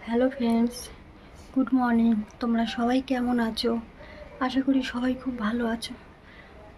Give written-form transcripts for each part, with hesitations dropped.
Hello friends, good morning. তোমরা সবাই কেমন আছো? আশা করি সবাই খুব ভালো আছো।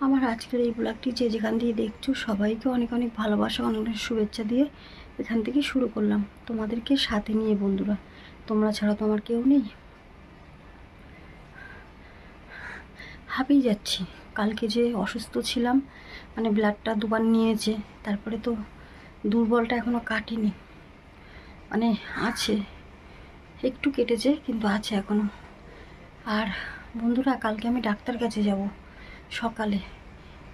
আমার আজকের এই ব্লগটি যে যেখান দিয়ে দেখছো সবাইকে অনেক অনেক ভালোবাসা, অনেক অনেক শুভেচ্ছা দিয়ে এখান থেকে শুরু করলাম, তোমাদেরকে সাথে নিয়ে। বন্ধুরা, তোমরা ছাড়া তো আমার কেউ নেই। হাঁপিয়ে যাচ্ছি। কালকে যে অসুস্থ ছিলাম, মানে ব্লাডটা দুবার নিয়েছে, তারপরে তো দুর্বলটা এখনও কাটেনি, মানে আছে, একটু কেটেছে কিন্তু আছে এখনও। আর বন্ধুরা, কালকে আমি ডাক্তার কাছে যাব সকালে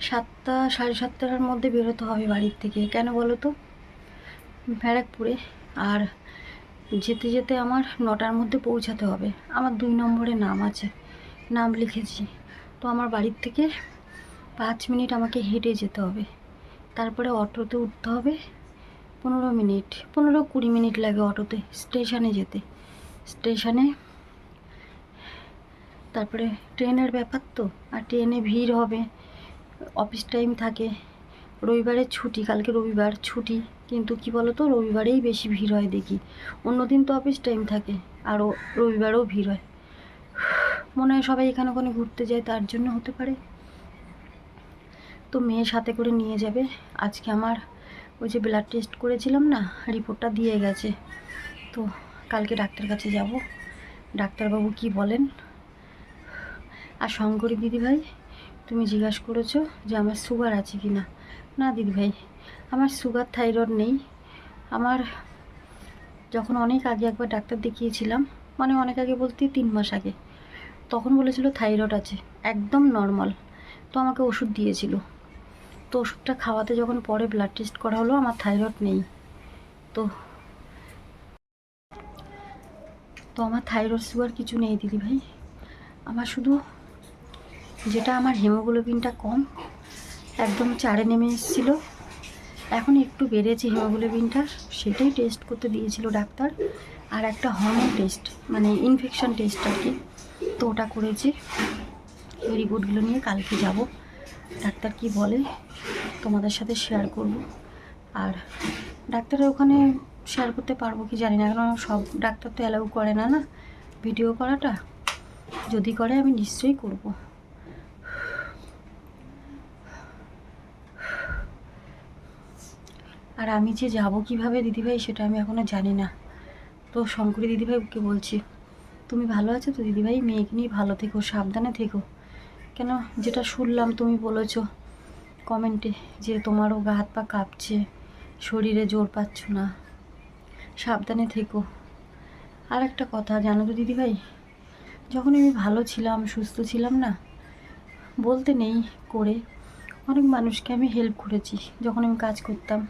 7টা, 7:30টার মধ্যে বেরোতে হবে বাড়ির থেকে। কেন বলো তো? ব্যারাকপুরে। আর যেতে যেতে আমার 9টার মধ্যে পৌঁছাতে হবে। আমার 2 নম্বরে নাম আছে, নাম লিখেছি। তো আমার বাড়ির থেকে 5 মিনিট আমাকে হেঁটে যেতে হবে, তারপরে অটোতে উঠতে হবে। 15 মিনিট, 15-20 মিনিট লাগে অটোতে স্টেশনে যেতে। স্টেশনে তারপরে ট্রেনের ব্যাপার তো, আর ট্রেনে ভিড় হবে, অফিস টাইম থাকে। রবিবারের ছুটি, কালকে রবিবার ছুটি, কিন্তু কি বলো তো, রবিবারেই বেশি ভিড় হয় দেখি। অন্য দিন তো অফিস টাইম থাকে, আরও রবিবারেও ভিড় হয়। মনে হয় সবাই এখানে ওখানে ঘুরতে যায়, তার জন্য হতে পারে। তো মেয়ে সাথে করে নিয়ে যাবে। আজকে আমার ওই যে ব্লাড টেস্ট করেছিলাম না, রিপোর্টটা দিয়ে গেছে। তো কালকে ডাক্তার কাছে যাব, ডাক্তারবাবু কি বলেন। আর শঙ্করী দিদিভাই, তুমি জিজ্ঞাসা করেছো যে আমার সুগার আছে কি না। না দিদিভাই, আমার সুগার থাইরয়েড নেই। আমার যখন অনেক আগে একবার ডাক্তার দেখিয়েছিলাম, মানে অনেক আগে বলতে 3 মাস আগে, তখন বলেছিল থাইরয়েড আছে, একদম নর্মাল। তো আমাকে ওষুধ দিয়েছিল। তো ওষুধটা খাওয়াতে যখন পরে ব্লাড টেস্ট করা হলো, আমার থাইরয়েড নেই। তো তো আমার থাইরয়েড সুগার কিছু নেই দিদিভাই। আমার শুধু যেটা, আমার হিমোগ্লোবিনটা কম, একদম 4-এ নেমে এসেছিলো। এখন একটু বেড়েছে হিমোগ্লোবিনটা, সেটাই টেস্ট করতে দিয়েছিল ডাক্তার। আর একটা হরমোন টেস্ট, মানে ইনফেকশন টেস্ট আর কি, তো ওটা করেছি। এই রিপোর্টগুলো নিয়ে কালকে যাব, ডাক্তার কি বলে তোমাদের সাথে শেয়ার করব। আর ডাক্তারের ওখানে শেয়ার করতে পারবো কি জানি না, কারণ সব ডাক্তার তো অ্যালাউ করে না না ভিডিও করাটা। যদি করে আমি নিশ্চয়ই করব। আর আমি যে যাব কিভাবে দিদিভাই, সেটা আমি এখনও জানি না। তো শঙ্করী দিদিভাইকে বলছি, তুমি ভালো আছো তো দিদিভাই? মেয়েকে নিয়ে ভালো থেকো, সাবধানে থেকো। কেন, যেটা শুনলাম তুমি বলেছো কমেন্টে যে তোমারও গা হাত পা কাঁপছে, শরীরে জোর পাচ্ছ না, সাবধানে থেকো। আর একটা কথা জানো তো দিদিভাই, যখন আমি ভালো ছিলাম, সুস্থ ছিলাম না, বলতে নেই করে অনেক মানুষকে আমি হেল্প করেছি। যখন আমি কাজ করতাম,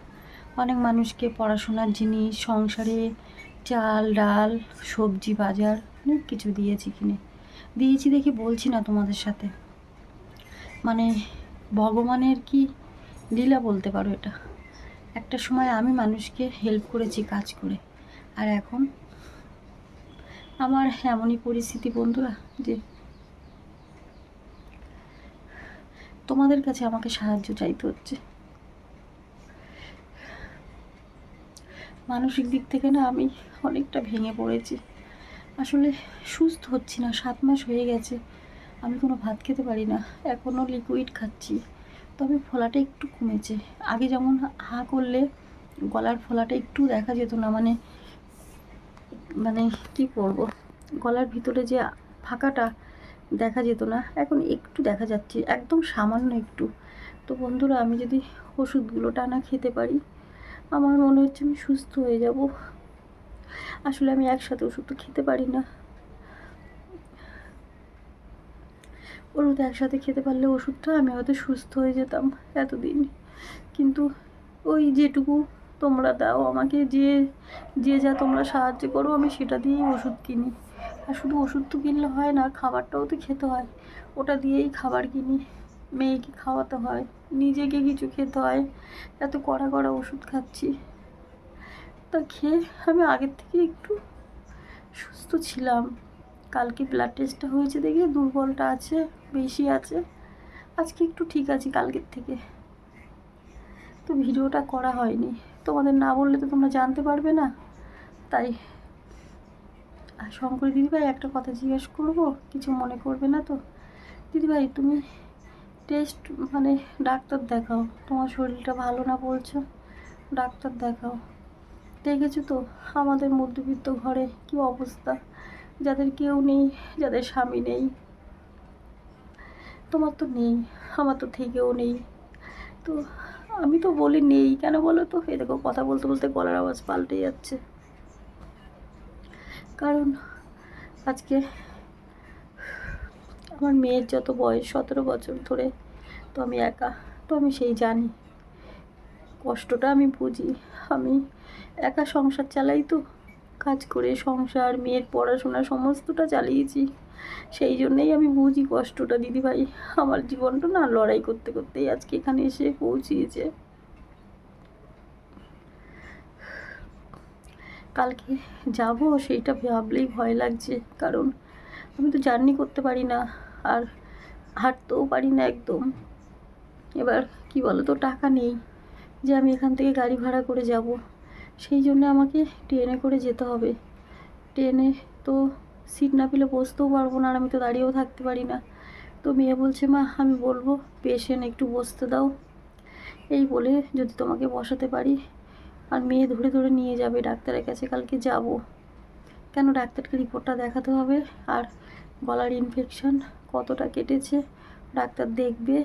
অনেক মানুষকে পড়াশোনার জিনিস, সংসারে চাল ডাল সবজি বাজার অনেক কিছু দিয়েছি, কিনে দিয়েছি দেখি বলছি না তোমাদের সাথে। মানে ভগবানের কি লীলা বলতে পারো এটা। একটা সময় আমি মানুষকে হেল্প করেছি কাজ করে, আর এখন আমার এমনই পরিস্থিতি বন্ধুরা, যে তোমাদের কাছে আমাকে সাহায্য চাইতে হচ্ছে। মানসিক দিক থেকে না আমি অনেকটা ভেঙে পড়েছি। আসলে সুস্থ হচ্ছি না, 7 মাস হয়ে গেছে আমি কোনো ভাত খেতে পারি না, এখনও লিকুইড খাচ্ছি। তবে ফোলাটা একটু কমেছে। আগে যেমন হাঁ করলে গলার ফোলাটা একটু দেখা যেত না, মানে মানে কি করব, গলার ভিতরে যে ফাঁকাটা দেখা যেত না, এখন একটু দেখা যাচ্ছে, একদম সামান্য একটু। তো বন্ধুরা, আমি যদি ওষুধগুলো টানা খেতে পারি, আমার মনে হচ্ছে আমি সুস্থ হয়ে যাব। আসলে আমি একসাথে ওষুধ তো খেতে পারি না। ওষুধ একসাথে খেতে পারলে ওষুধটা আমি হয়তো সুস্থ হয়ে যেতাম এতদিন। কিন্তু ওই যেটুকু তোমরা দাও আমাকে, যে যে যা তোমরা সাহায্য করো, আমি সেটা দিয়েই ওষুধ কিনি। আর শুধু ওষুধ তো কিনলে হয় না, খাবারটাও তো খেতে হয়। ওটা দিয়েই খাবার কিনি, মেয়েকে খাওয়াতে হয়, নিজেকে কিছু খেতে হয়। এত কড়া কড়া ওষুধ খাচ্ছি, তা খেয়ে আমি আগের থেকে একটু সুস্থ ছিলাম। কালকে ব্লাড টেস্টটা হয়েছে দেখে দুর্বলটা আছে, বেশি আছে। আজকে একটু ঠিক আছি কালকের থেকে। তো ভিডিওটা করা হয়নি, তোমাদের না বললে তো তোমরা জানতে পারবে না, তাই আর শঙ্করী দিদিভাই একটা কথা জিজ্ঞেস করবো, কিছু মনে করবে না তো? দিদিভাই তুমি টেস্ট মানে ডাক্তার দেখাও, তোমার শরীরটা ভালো না বলছো, ডাক্তার দেখাও। দেখেছো তো আমাদের মধ্যবিত্ত ঘরে কি অবস্থা, যাদের কেউ নেই, যাদের স্বামী নেই। তোমার তো নেই, আমার তো থেকেও নেই। তো আমি তো বলি নেই কেন বলো তো, এই দেখো কথা বলতে বলতে গলার আওয়াজ পাল্টে যাচ্ছে। কারণ আজকে আমার মেয়ের যত বয়স 17 বছর ধরে, তো আমি একা, তো আমি সেই জানি কষ্টটা, আমি বুঝি। আমি একা সংসার চালাই, তো কাজ করে সংসার, মেয়ের পড়াশোনা সমস্তটা চালিয়েছি, সেই জন্যেই আমি বুঝি কষ্টটা দিদিভাই। আমার জীবনটা না লড়াই করতে করতেই আজকে এখানে এসে পৌঁছিয়েছে। কালকে যাব সেইটা ভাবলেই ভয় লাগছে, কারণ আমি তো জার্নি করতে পারি না, আর হাঁটতেও পারি না একদম। এবার কি বলো তো, টাকা নেই যে আমি এখান থেকে গাড়ি ভাড়া করে যাব, সেই জন্য আমাকে ট্রেনে করে যেতে হবে। ট্রেনে তো সিট না পেলে বসতেও পারবো না, আর আমি তো দাঁড়িয়েও থাকতে পারি না। তো মেয়ে বলছে, মা আমি বলবো পেশেন্ট একটু বসতে দাও, এই বলে যদি তোমাকে বসাতে পারি। আর মেয়ে ধরে ধরে নিয়ে যাবে ডাক্তারের কাছে, কালকে যাব। কেন, ডাক্তারকে রিপোর্টটা দেখাতে হবে, আর গলার ইনফেকশন কতটা কেটেছে ডাক্তার দেখবে,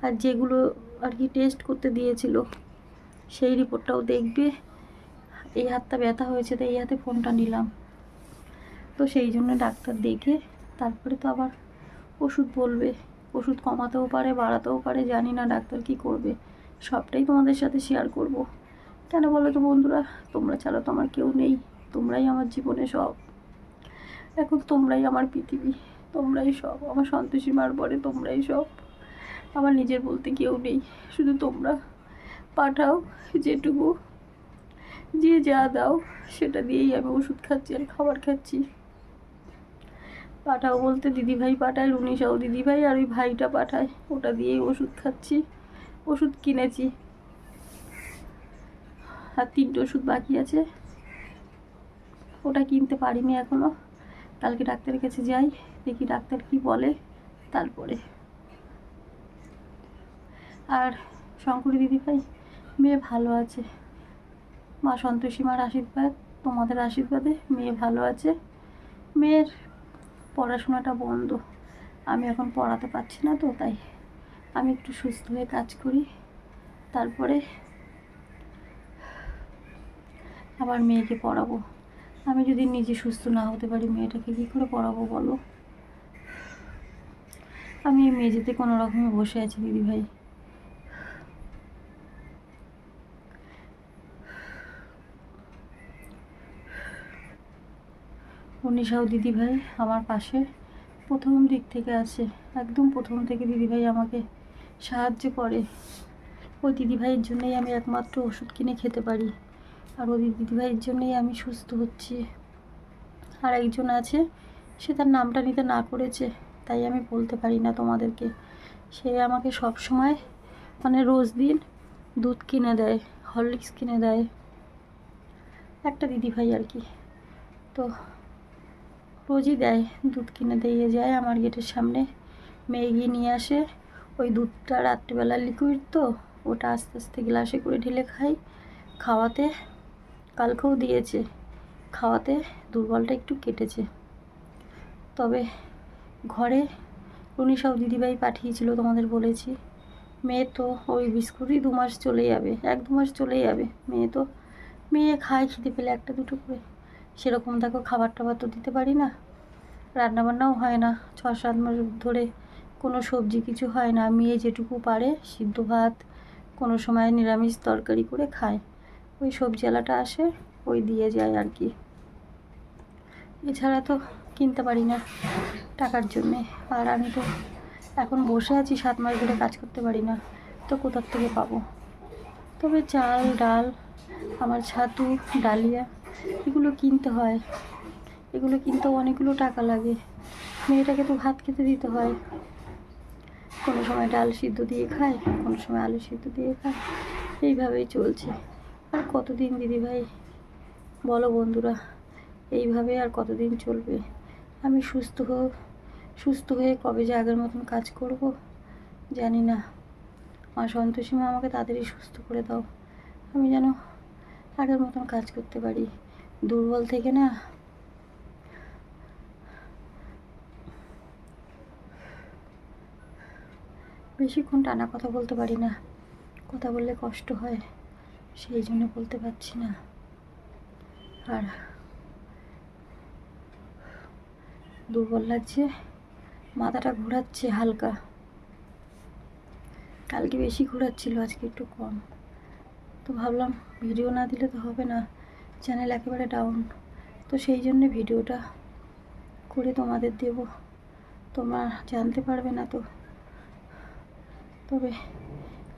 আর যেগুলো আর কি টেস্ট করতে দিয়েছিল সেই রিপোর্টটাও দেখবে। এই হাতটা ব্যথা হয়েছে, তো এই হাতে ফোনটা নিলাম, তো সেই জন্য ডাক্তার দেখে তারপরে তো আবার ওষুধ বলবে। ওষুধ কমাতেও পারে, বাড়াতেও পারে, জানি না ডাক্তার কি করবে। সবটাই তোমাদের সাথে শেয়ার করব। কেন বলো তো বন্ধুরা, তোমরা ছাড়া তো আমার কেউ নেই, তোমরাই আমার জীবনে সব। এখন তোমরাই আমার পৃথিবী, তোমরাই সব। আমার সন্তোষী মার পরে তোমরাই সব। আমার নিজের বলতে কেউ নেই, শুধু তোমরা পাঠাও যেটুকু, যে যা দাও সেটা দিয়েই আমি ওষুধ খাচ্ছি আর খাবার খাচ্ছি। পাঠাও বলতে দিদিভাই পাঠায়, রুনিসাও দিদিভাই, আর ওই ভাইটা পাঠায়, ওটা দিয়েই ওষুধ খাচ্ছি। ওষুধ কিনেছি, আর 3টে ওষুধ বাকি আছে, ওটা কিনতে পারিনি এখনও। কালকে ডাক্তারের কাছে যাই, দেখি ডাক্তার কি বলে তারপরে। আর শঙ্করী দিদিভাই মেয়ে ভালো আছে, মা সন্তোষী মার আশীর্বাদ, তোমাদের আশীর্বাদে মেয়ে ভালো আছে। মেয়ের পড়াশোনাটা বন্ধ, আমি এখন পড়াতে পারছি না, তো তাই আমি একটু সুস্থ হয়ে কাজ করি, তারপরে আবার মেয়েকে পড়াবো। আমি যদি নিজে সুস্থ না হতে পারি, মেয়েটাকে কী করে পড়াবো বলো? আমি এই মেঝেতে কোনো রকমে বসে আছি দিদিভাই। উনিশাও দিদিভাই আমার পাশে প্রথম দিক থেকে আছে, একদম প্রথম থেকে দিদিভাই আমাকে সাহায্য করে। ওই দিদিভাইয়ের জন্যই আমি একমাত্র ওষুধ কিনে খেতে পারি, আর ওই দিদিভাইয়ের জন্যই আমি সুস্থ হচ্ছি। আর একজন আছে, সে তার নামটা নিতে না করেছে, তাই আমি বলতে পারি না তোমাদেরকে। সে আমাকে সব সময় মানে রোজ দিন দুধ কিনে দেয়, হরলিক্স কিনে দেয়, একটা দিদিভাই আর কি। তো রোজই দেয়, দুধ কিনে দিয়ে যায় আমার গেটের সামনে, মেয়ে গিয়ে নিয়ে আসে। ওই দুধটা রাত্রিবেলা লিকুইড, তো ওটা আস্তে আস্তে গ্লাসে করে ঢেলে খাই। খাওয়াতে কালকেও দিয়েছে, খাওয়াতে দুর্বলটা একটু কেটেছে। তবে ঘরে রুনিসাও দিদিভাই পাঠিয়েছিল, তোমাদের বলেছি। মেয়ে তো ওই বিস্কুটই 2 মাস চলে যাবে, 1-2 মাস চলে যাবে। মেয়ে খায় খিদে পেলে একটা দুটো করে, সেরকম দেখো খাবার টাবার তো দিতে পারি না, রান্নাবান্নাও হয় না 6-7 মাস ধরে, কোনো সবজি কিছু হয় না। মেয়ে যেটুকু পারে সিদ্ধ ভাত, কোনো সময় নিরামিষ তরকারি করে খায়, ওই সবজিওয়ালাটা আসে ওই দিয়ে যায় আর কি। এছাড়া তো কিনতে পারি না টাকার জন্যে। আর আমি তো এখন বসে আছি, 7 মাস ধরে কাজ করতে পারি না, তো কোথার থেকে পাবো? তবে চাল ডাল, আমার ছাতু ডালিয়া এগুলো কিনতে হয়, এগুলো কিনতেও অনেকগুলো টাকা লাগে। মেয়েটাকে তো ভাত খেতে দিতে হয়, কোনো সময় ডাল সিদ্ধ দিয়ে খায়, কোনো সময় আলু সিদ্ধ দিয়ে খায়, এইভাবেই চলছে। আর কতদিন দিদিভাই বলো বন্ধুরা, এইভাবে আর কতদিন চলবে? আমি সুস্থ হয়ে কবে যে আগের মতন কাজ করব জানি না। মা সন্তোষী মা আমাকে তাড়াতাড়ি সুস্থ করে দাও, আমি যেন আগের মতন কাজ করতে পারি। দুর্বল থেকে না বেশিক্ষণ টানা কথা বলতে পারি না, কথা বললে কষ্ট হয়, সেই জন্য বলতে পারছি না। আর দুর্বল লাগছে, মাথাটা ঘোরাচ্ছে হালকা, কালকে বেশি ঘোরাচ্ছিল, আজকে একটু কম। তো ভাবলাম ভিডিও না দিলে তো হবে না, চ্যানেল একেবারে ডাউন। তো সেই জন্যে ভিডিওটা করে তোমাদের দেব, তোমরা জানতে পারবে না তো। তবে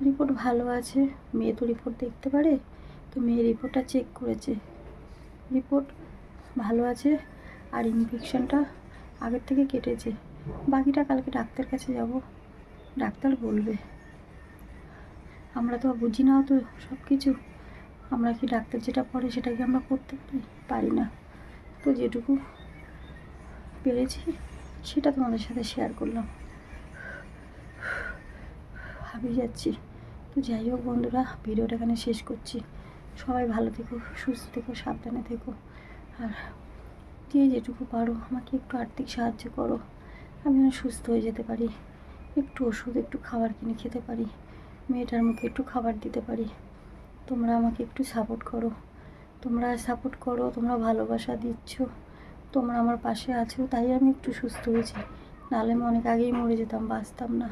রিপোর্ট ভালো আছে, মেয়ে তো রিপোর্ট দেখতে পারে, তো মেয়ে রিপোর্টটা চেক করেছে, রিপোর্ট ভালো আছে। আর ইনফেকশনটা আগের থেকে কেটেছে। বাকিটা কালকে ডাক্তার কাছে যাব, ডাক্তার বলবে। আমরা তো বুঝি না তো সব কিছু, আমরা কি ডাক্তার যেটা পড়ে সেটা কি আমরা করতে পারি না। তো যেটুকু পেরেছি সেটা তোমাদের সাথে শেয়ার করলাম, হাবিয়ে যাচ্ছি। তো যাই হোক বন্ধুরা, ভিডিওটা এখানে শেষ করছি। সবাই ভালো থেকো, সুস্থ থেকো, সাবধানে থেকো। আর যে যেটুকু পারো আমাকে একটু আর্থিক সাহায্য করো, আমি যেন সুস্থ হয়ে যেতে পারি, একটু ওষুধ একটু খাবার কিনে খেতে পারি, মেয়েটার মুখে একটু খাবার দিতে পারি। তোমরা আমাকে একটু সাপোর্ট করো, তোমরা ভালোবাসা দিচ্ছ, তোমরা আমার পাশে আছো, তাই আমি একটু সুস্থ হয়েছি, নাহলে আমি অনেক আগেই মরে যেতাম, বাঁচতাম না।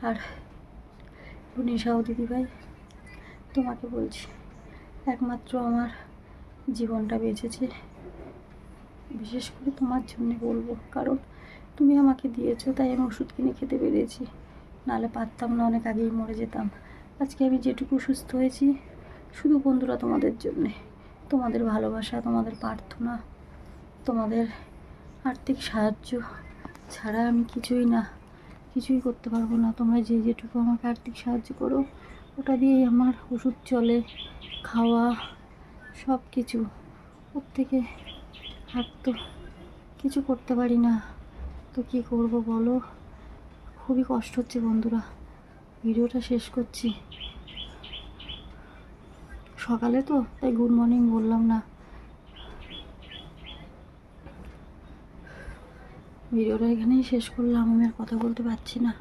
আর নিশাও দিদিভাই, তোমাকে বলছি, একমাত্র আমার জীবনটা বেঁচেছে বিশেষ করে তোমার জন্যে বলবো, কারণ তুমি আমাকে দিয়েছো তাই আমি ওষুধ কিনে খেতে পেরেছি, নাহলে পারতাম না, অনেক আগেই মরে যেতাম। আজকে আমি যেটুকু সুস্থ হয়েছি শুধু বন্ধুরা তোমাদের জন্যে, তোমাদের ভালোবাসা, তোমাদের প্রার্থনা, তোমাদের আর্থিক সাহায্য ছাড়া আমি কিছুই করতে পারবো না। তোমরা যে যেটুকু আমাকে আর্থিক সাহায্য করো ওটা দিয়েই আমার ওষুধ চলে, খাওয়া সব কিছু। ওর থেকে আর তো কিছু করতে পারি না, তো কী করবো বলো? খুবই কষ্ট হচ্ছে বন্ধুরা, ভিডিওটা শেষ করছি। সকালে তো তাই গুড মর্নিং বললাম না। ভিডিওটা এখানেই শেষ করলাম, আমি আর কথা বলতে পারছি না।